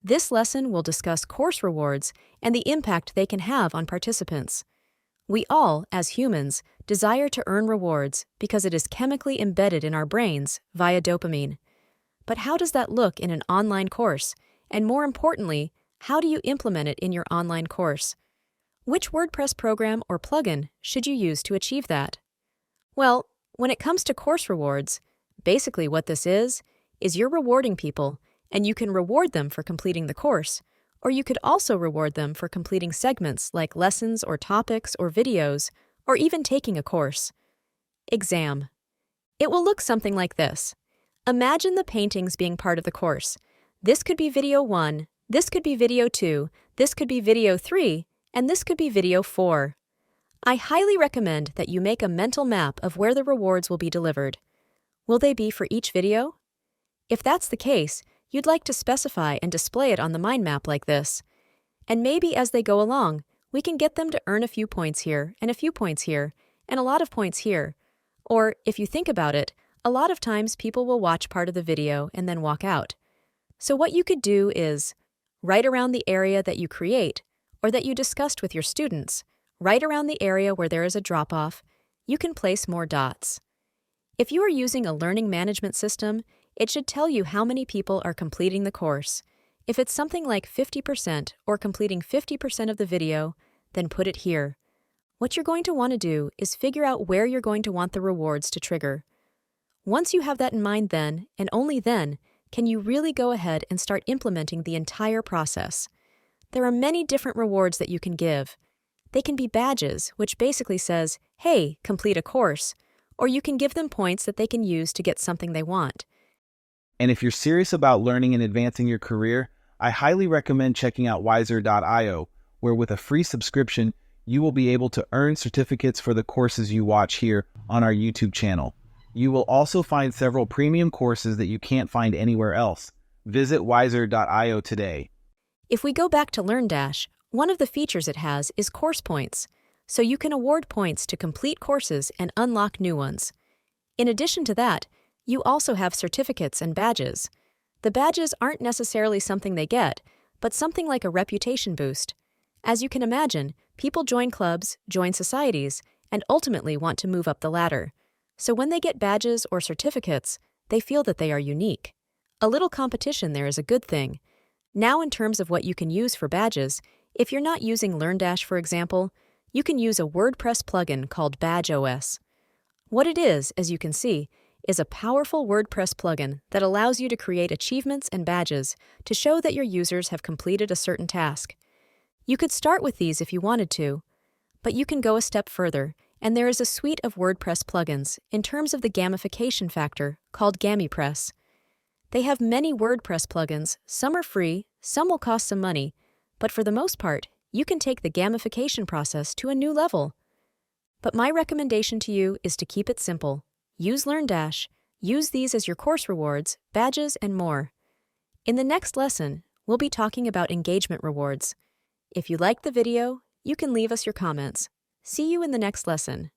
This lesson will discuss course rewards and the impact they can have on participants. We all, as humans, desire to earn rewards because it is chemically embedded in our brains via dopamine. But how does that look in an online course? And more importantly, how do you implement it in your online course? Which WordPress program or plugin should you use to achieve that? Well, when it comes to course rewards, basically what this is you're rewarding people, and you can reward them for completing the course, or you could also reward them for completing segments like lessons or topics or videos, or even taking a course. Exam. It will look something like this. Imagine the paintings being part of the course. This could be video 1, this could be video 2, this could be video 3, and this could be video 4. I highly recommend that you make a mental map of where the rewards will be delivered. Will they be for each video? If that's the case, you'd like to specify and display it on the mind map like this. And maybe as they go along, we can get them to earn a few points here, and a few points here, and a lot of points here. Or, if you think about it, a lot of times people will watch part of the video and then walk out. So what you could do is, right around the area that you create, or that you discussed with your students, right around the area where there is a drop-off, you can place more dots. If you are using a learning management system, it should tell you how many people are completing the course. If it's something like 50% or completing 50% of the video, then put it here. What you're going to want to do is figure out where you're going to want the rewards to trigger. Once you have that in mind then, and only then, can you really go ahead and start implementing the entire process. There are many different rewards that you can give. They can be badges, which basically says, hey, complete a course, or you can give them points that they can use to get something they want. And if you're serious about learning and advancing your career, I highly recommend checking out Wiserr.io, where with a free subscription, you will be able to earn certificates for the courses you watch here on our YouTube channel. You will also find several premium courses that you can't find anywhere else. Visit Wiserr.io today. If we go back to LearnDash, one of the features it has is course points, so you can award points to complete courses and unlock new ones. In addition to that, you also have certificates and badges. The badges aren't necessarily something they get, but something like a reputation boost. As you can imagine, people join clubs, join societies, and ultimately want to move up the ladder. So when they get badges or certificates, they feel that they are unique. A little competition there is a good thing. Now in terms of what you can use for badges, if you're not using LearnDash, for example, you can use a WordPress plugin called BadgeOS. What it is, as you can see, is a powerful WordPress plugin that allows you to create achievements and badges to show that your users have completed a certain task. You could start with these if you wanted to, but you can go a step further, and there is a suite of WordPress plugins in terms of the gamification factor called GamiPress. They have many WordPress plugins, some are free, some will cost some money, but for the most part, you can take the gamification process to a new level. But my recommendation to you is to keep it simple. Use LearnDash, use these as your course rewards, badges, and more. In the next lesson, we'll be talking about engagement rewards. If you liked the video, you can leave us your comments. See you in the next lesson.